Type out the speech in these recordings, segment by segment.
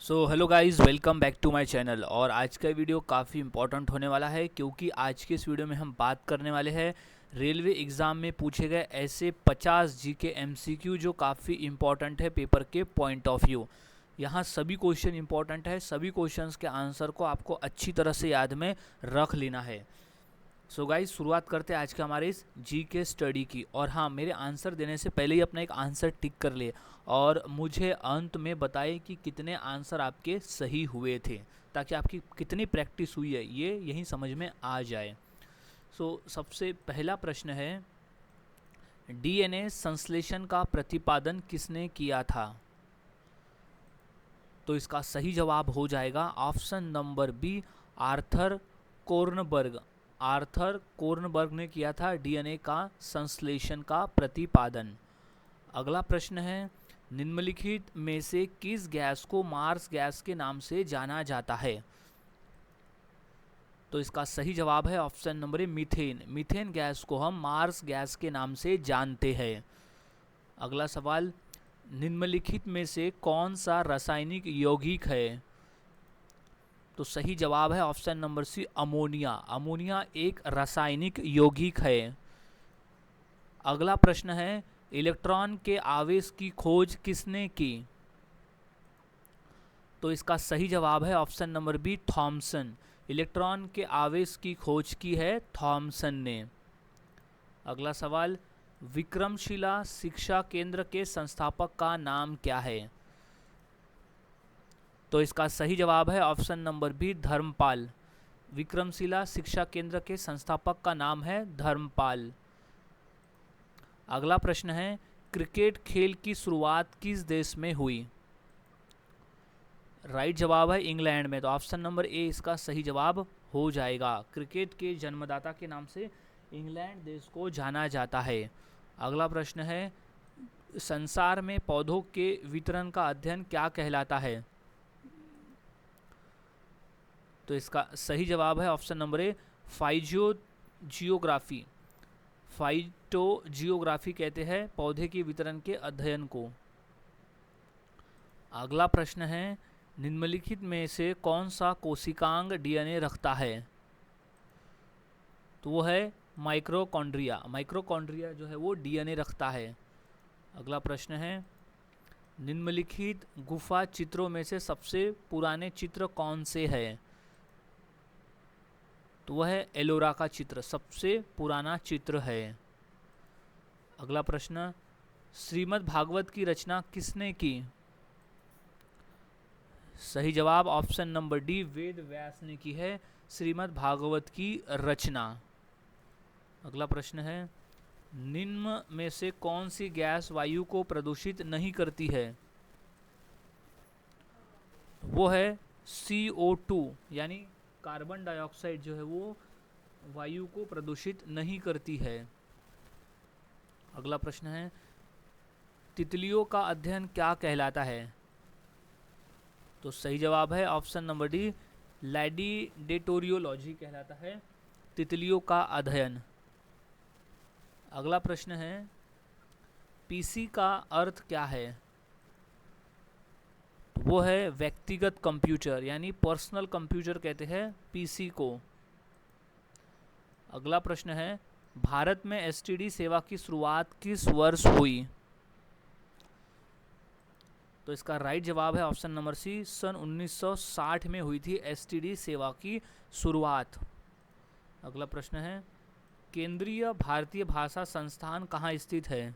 So hello guys, welcome back to my channel. और आज का वीडियो काफ़ी इंपॉर्टेंट होने वाला है क्योंकि आज के इस वीडियो में हम बात करने वाले हैं रेलवे एग्ज़ाम में पूछे गए ऐसे 50 जीके एमसीक्यू जो काफ़ी इंपॉर्टेंट है पेपर के पॉइंट ऑफ व्यू। यहाँ सभी क्वेश्चन इंपॉर्टेंट है, सभी क्वेश्चंस के आंसर को आपको अच्छी तरह से याद में रख लेना है। सो गाइस, शुरुआत करते हैं आज के हमारे इस जी के स्टडी की। और हाँ, मेरे आंसर देने से पहले ही अपना एक आंसर टिक कर ले और मुझे अंत में बताएं कि कितने आंसर आपके सही हुए थे, ताकि आपकी कितनी प्रैक्टिस हुई है ये यहीं समझ में आ जाए। सबसे पहला प्रश्न है, डीएनए संश्लेषण का प्रतिपादन किसने किया था? तो इसका सही जवाब हो जाएगा option number B, Arthur Kornberg. Arthur Kornberg ने किया था डीएनए का संश्लेषण का प्रतिपादन। अगला प्रश्न है, निम्नलिखित में से किस गैस को मार्स गैस के नाम से जाना जाता है? तो इसका सही जवाब है option number A, methane. Methane gas को हम मार्स गैस के नाम से जानते हैं। अगला सवाल, निम्नलिखित में से कौन सा रासायनिक यौगिक है? तो सही जवाब है option number C, ammonia. Ammonia एक रासायनिक यौगिक है। अगला प्रश्न है, इलेक्ट्रॉन के आवेश की खोज किसने की? तो इसका सही जवाब है option number B, Thomson. Electron के आवेश की खोज की है थॉमसन ने। अगला सवाल, विक्रमशिला शिक्षा केंद्र के संस्थापक का नाम क्या है? तो इसका सही जवाब है option number B, Dharmapal. Vikramshila शिक्षा केंद्र के संस्थापक का नाम है धर्मपाल। अगला प्रश्न है, क्रिकेट खेल की शुरुआत किस देश में हुई? राइट जवाब है इंग्लैंड में। तो ऑप्शन नंबर ए इसका सही जवाब हो जाएगा। क्रिकेट के जन्मदाता के नाम से इंग्लैंड देश को जाना जाता है। अगला प्रश्न है, संसार में पौधों के वितरण का अध्ययन क्या कहलाता है? तो इसका सही जवाब है ऑप्शन नंबर ए, फाइजियोजियोग्राफी। फाइटोजियोग्राफी कहते हैं पौधे के वितरण के अध्ययन को। अगला प्रश्न है, निम्नलिखित में से कौन सा कोशिकांग डीएनए रखता है? तो वो है माइक्रोकॉन्ड्रिया। माइक्रोकॉन्ड्रिया जो है वो डीएनए रखता है। अगला प्रश्न है, निम्नलिखित गुफा चित्रों में से सबसे पुराने चित्र कौन से है? तो वह है एलोरा का चित्र, सबसे पुराना चित्र है। अगला प्रश्न, श्रीमद् भागवत की रचना किसने की? सही जवाब option number D, Ved Vyas ने की है श्रीमद् भागवत की रचना। अगला प्रश्न है, निम्न में से कौन सी गैस वायु को प्रदूषित नहीं करती है? वो है CO2, यानी कार्बन डाइऑक्साइड जो है वो वायु को प्रदूषित नहीं करती है। अगला प्रश्न है, तितलियों का अध्ययन क्या कहलाता है? तो सही जवाब है ऑप्शन नंबर डी, लैडीडेटोरियोलॉजी कहलाता है तितलियों का अध्ययन। अगला प्रश्न है, पीसी का अर्थ क्या है? वो है व्यक्तिगत कंप्यूटर, यानी पर्सनल कंप्यूटर कहते हैं पीसी को। अगला प्रश्न है, भारत में एसटीडी सेवा की शुरुआत किस वर्ष हुई? तो इसका राइट जवाब है ऑप्शन नंबर सी, सन 1960 में हुई थी एसटीडी सेवा की शुरुआत। अगला प्रश्न है, केंद्रीय भारतीय भाषा संस्थान कहाँ स्थित है?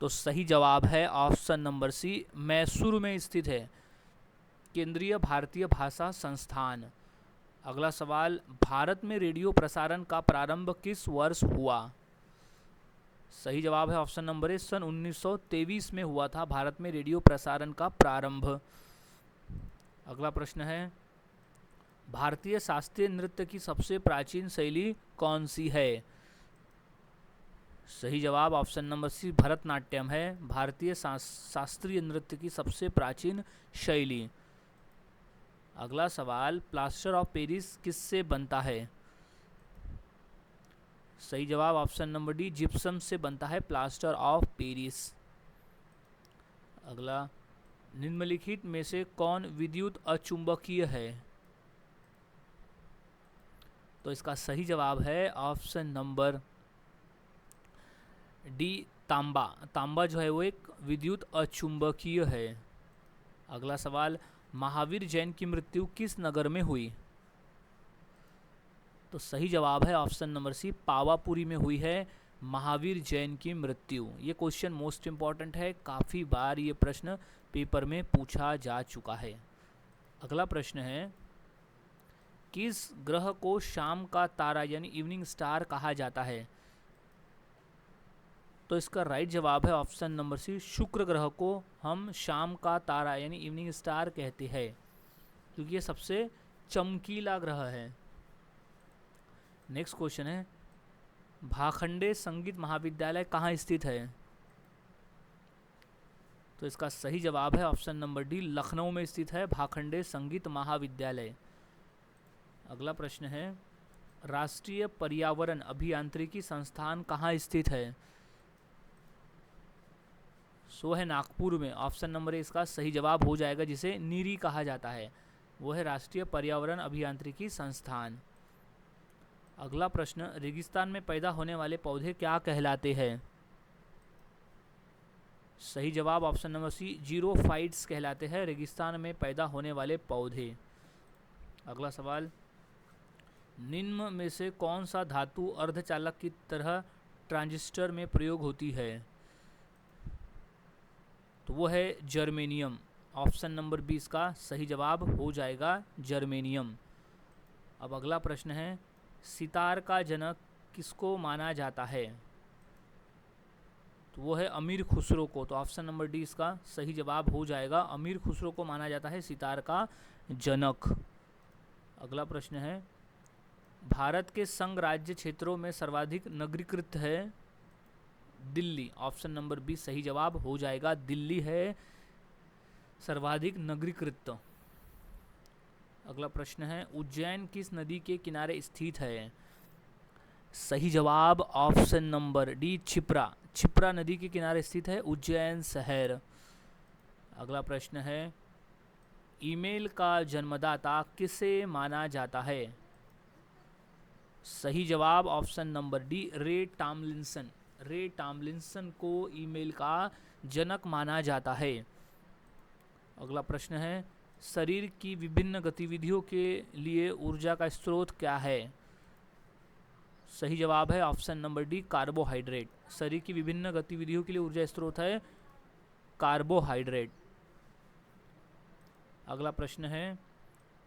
तो सही जवाब है ऑप्शन नंबर सी, मैसूर में स्थित है केंद्रीय भारतीय भाषा संस्थान। अगला सवाल, भारत में रेडियो प्रसारण का प्रारंभ किस वर्ष हुआ? सही जवाब है ऑप्शन नंबर ए, सन 1923 में हुआ था भारत में रेडियो प्रसारण का प्रारंभ। अगला प्रश्न है, भारतीय शास्त्रीय नृत्य की सबसे प्राचीन शैली कौन सी है? सही जवाब ऑप्शन नंबर सी, भरतनाट्यम है भारतीय शास्त्रीय नृत्य की सबसे प्राचीन शैली। अगला सवाल, प्लास्टर ऑफ पेरिस किससे बनता है? सही जवाब ऑप्शन नंबर डी, जिप्सम से बनता है प्लास्टर ऑफ पेरिस। अगला, निम्नलिखित में से कौन विद्युत अचुंबकीय है? तो इसका सही जवाब है ऑप्शन नंबर डी, तांबा। तांबा जो है वो एक विद्युत अचुंबकीय है। अगला सवाल, महावीर जैन की मृत्यु किस नगर में हुई? तो सही जवाब है ऑप्शन नंबर सी, पावापुरी में हुई है महावीर जैन की मृत्यु। ये क्वेश्चन मोस्ट इम्पॉर्टेंट है, काफ़ी बार ये प्रश्न पेपर में पूछा जा चुका है। अगला प्रश्न है, किस ग्रह को शाम का तारा यानी इवनिंग स्टार कहा जाता है? तो इसका राइट जवाब है ऑप्शन नंबर सी, शुक्र ग्रह को हम शाम का तारा यानी इवनिंग स्टार कहते हैं, क्योंकि ये सबसे चमकीला ग्रह है। नेक्स्ट क्वेश्चन है, भाखंडे संगीत महाविद्यालय कहाँ स्थित है? तो इसका सही जवाब है ऑप्शन नंबर डी, लखनऊ में स्थित है भाखंडे संगीत महाविद्यालय। अगला प्रश्न है, राष्ट्रीय पर्यावरण अभियांत्रिकी संस्थान कहाँ स्थित है? सो है नागपुर में। ऑप्शन नंबर ए इसका सही जवाब हो जाएगा, जिसे नीरी कहा जाता है, वो है राष्ट्रीय पर्यावरण अभियांत्रिकी संस्थान। अगला प्रश्न, रेगिस्तान में पैदा होने वाले पौधे क्या कहलाते हैं? सही जवाब ऑप्शन नंबर सी, जीरोफाइट्स कहलाते हैं रेगिस्तान में पैदा होने वाले पौधे। अगला सवाल, निम्न में से कौन सा धातु अर्धचालक की तरह ट्रांजिस्टर में प्रयोग होती है? तो वो है जर्मेनियम। ऑप्शन नंबर बी इसका सही जवाब हो जाएगा, जर्मेनियम। अब अगला प्रश्न है, सितार का जनक किसको माना जाता है? तो वो है अमीर खुसरो को। तो ऑप्शन नंबर डी इसका सही जवाब हो जाएगा, अमीर खुसरो को माना जाता है सितार का जनक। अगला प्रश्न है, भारत के संघ राज्य क्षेत्रों में सर्वाधिक नगरीकृत है दिल्ली। ऑप्शन नंबर बी सही जवाब हो जाएगा, दिल्ली है सर्वाधिक नगरीकृत। अगला प्रश्न है, उज्जैन किस नदी के किनारे स्थित है? सही जवाब option number D, Kshipra. Kshipra नदी के किनारे स्थित है उज्जैन शहर। अगला प्रश्न है, ईमेल का जन्मदाता किसे माना जाता है? सही जवाब ऑप्शन नंबर डी, रे टॉमलिंसन। रे टॉमलिंसन को ईमेल का जनक माना जाता है। अगला प्रश्न है, शरीर की विभिन्न गतिविधियों के लिए ऊर्जा का स्रोत क्या है? सही जवाब है ऑप्शन नंबर डी, कार्बोहाइड्रेट। शरीर की विभिन्न गतिविधियों के लिए ऊर्जा स्रोत है कार्बोहाइड्रेट। अगला प्रश्न है,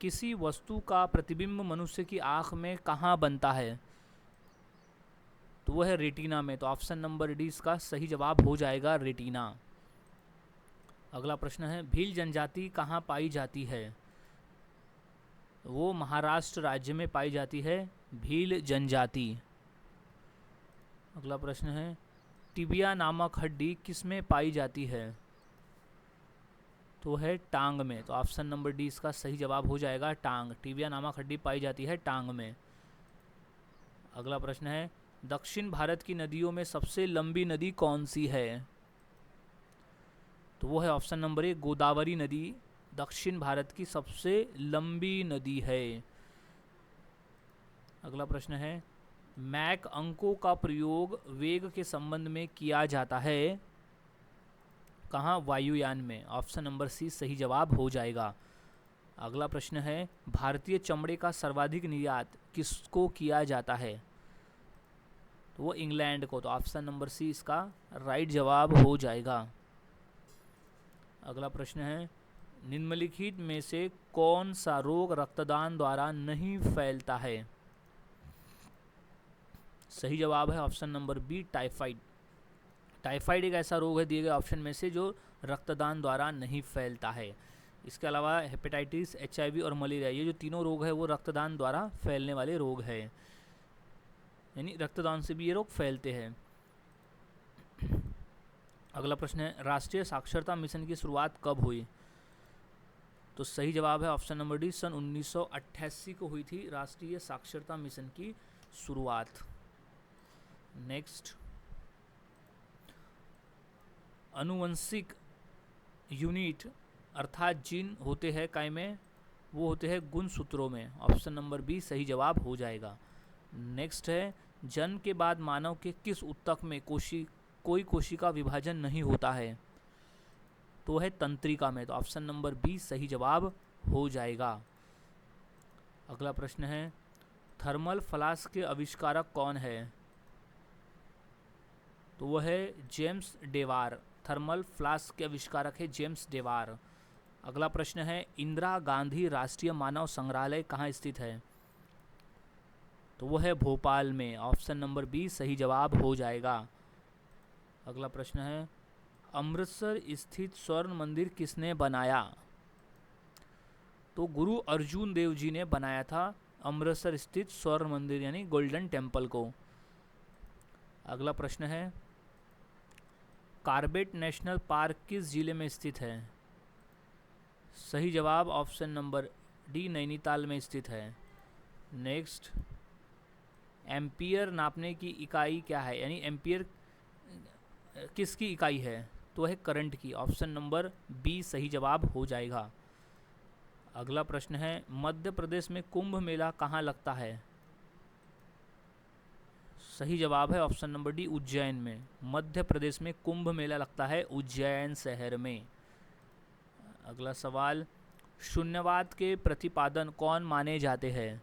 किसी वस्तु का प्रतिबिंब मनुष्य की आंख में कहाँ बनता है? तो वह है रेटिना में। तो ऑप्शन नंबर डी इसका सही जवाब हो जाएगा, रेटिना। अगला प्रश्न है, भील जनजाति कहाँ पाई जाती है? वो महाराष्ट्र राज्य में पाई जाती है भील जनजाति। अगला प्रश्न है, टिबिया नामक हड्डी किसमें पाई जाती है? तो है टांग में। तो ऑप्शन नंबर डी इसका सही जवाब हो जाएगा, टांग। टिबिया नामक हड्डी पाई जाती है टांग में। अगला प्रश्न है, दक्षिण भारत की नदियों में सबसे लंबी नदी कौन सी है? तो वो है ऑप्शन नंबर ए, गोदावरी नदी दक्षिण भारत की सबसे लंबी नदी है। अगला प्रश्न है, मैक अंकों का प्रयोग वेग के संबंध में किया जाता है कहाँ? वायुयान में। ऑप्शन नंबर सी सही जवाब हो जाएगा। अगला प्रश्न है, भारतीय चमड़े का सर्वाधिक निर्यात किसको किया जाता है? तो वो इंग्लैंड को। तो ऑप्शन नंबर सी इसका राइट जवाब हो जाएगा। अगला प्रश्न है, निम्नलिखित में से कौन सा रोग रक्तदान द्वारा नहीं फैलता है? सही जवाब है option number B, typhoid. Typhoid एक ऐसा रोग है दिए गए ऑप्शन में से जो रक्तदान द्वारा नहीं फैलता है। इसके अलावा हेपेटाइटिस, HIV और मलेरिया, ये जो तीनों रोग है वो रक्तदान द्वारा फैलने वाले रोग है, यानी रक्तदान से भी ये रोग फैलते हैं। अगला प्रश्न है, राष्ट्रीय साक्षरता मिशन की शुरुआत कब हुई? तो सही जवाब है ऑप्शन नंबर डी, सन 1988 को हुई थी राष्ट्रीय साक्षरता मिशन की शुरुआत। नेक्स्ट, आनुवंशिक यूनिट अर्थात जिन होते हैं काय में वो होते हैं गुणसूत्रों में। ऑप्शन नंबर बी सही जवाब हो जाएगा। नेक्स्ट है, जन्म के बाद मानव के किस ऊतक में कोई कोशिका विभाजन नहीं होता है? तो है तंत्रिका में। तो ऑप्शन नंबर बी सही जवाब हो जाएगा। अगला प्रश्न है, थर्मल फ्लास्क के आविष्कारक कौन है? तो वह है जेम्स डेवार। थर्मल फ्लास्क के आविष्कारक है जेम्स डेवार। अगला प्रश्न है, इंदिरा गांधी राष्ट्रीय मानव संग्रहालय कहाँ स्थित है? तो वह है भोपाल में। ऑप्शन नंबर बी सही जवाब हो जाएगा। अगला प्रश्न है, अमृतसर स्थित स्वर्ण मंदिर किसने बनाया? तो गुरु अर्जुन देव जी ने बनाया था अमृतसर स्थित स्वर्ण मंदिर यानी गोल्डन टेम्पल को। अगला प्रश्न है, कार्बेट नेशनल पार्क किस जिले में स्थित है? सही जवाब ऑप्शन नंबर डी नैनीताल में स्थित है। नेक्स्ट, एम्पियर नापने की इकाई क्या है? यानी एम्पियर किसकी इकाई है? तो है करंट की। ऑप्शन नंबर बी सही जवाब हो जाएगा। अगला प्रश्न है, मध्य प्रदेश में कुंभ मेला कहाँ लगता है? सही जवाब है ऑप्शन नंबर डी उज्जैन में। मध्य प्रदेश में कुंभ मेला लगता है उज्जैन शहर में। अगला सवाल, शून्यवाद के प्रतिपादन कौन माने जाते हैं?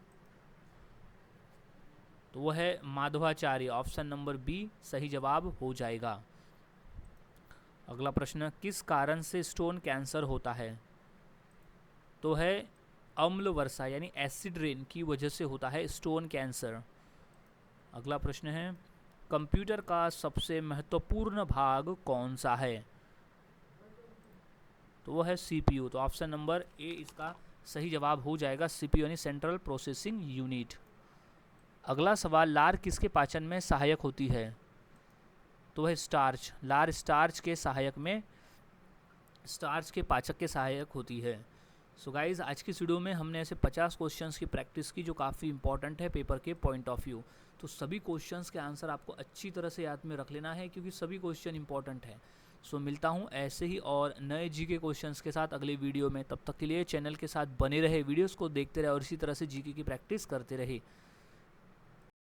तो वह है माधवाचार्य। ऑप्शन नंबर बी सही जवाब हो जाएगा। अगला प्रश्न, किस कारण से स्टोन कैंसर होता है? तो है अम्ल वर्षा यानी एसिड रेन की वजह से होता है स्टोन कैंसर। अगला प्रश्न है, कंप्यूटर का सबसे महत्वपूर्ण भाग कौन सा है? तो वो है सीपीयू। तो ऑप्शन नंबर ए इसका सही जवाब हो जाएगा, सीपीयू यानी सेंट्रल प्रोसेसिंग यूनिट। अगला सवाल, लार किसके पाचन में सहायक होती है? तो वह स्टार्च। लार स्टार्च के सहायक में स्टार्च के पाचक के सहायक होती है। सो गाइज, आज की वीडियो में हमने ऐसे 50 क्वेश्चंस की प्रैक्टिस की जो काफ़ी इंपॉर्टेंट है पेपर के पॉइंट ऑफ व्यू। तो सभी क्वेश्चंस के आंसर आपको अच्छी तरह से याद में रख लेना है क्योंकि सभी क्वेश्चन इंपॉर्टेंट है। सो मिलता हूँ ऐसे ही और नए जीके क्वेश्चंस के साथ अगले वीडियो में। तब तक के लिए चैनल के साथ बने रहे, वीडियोज़ को देखते रहे और इसी तरह से जीके की प्रैक्टिस करते रहे।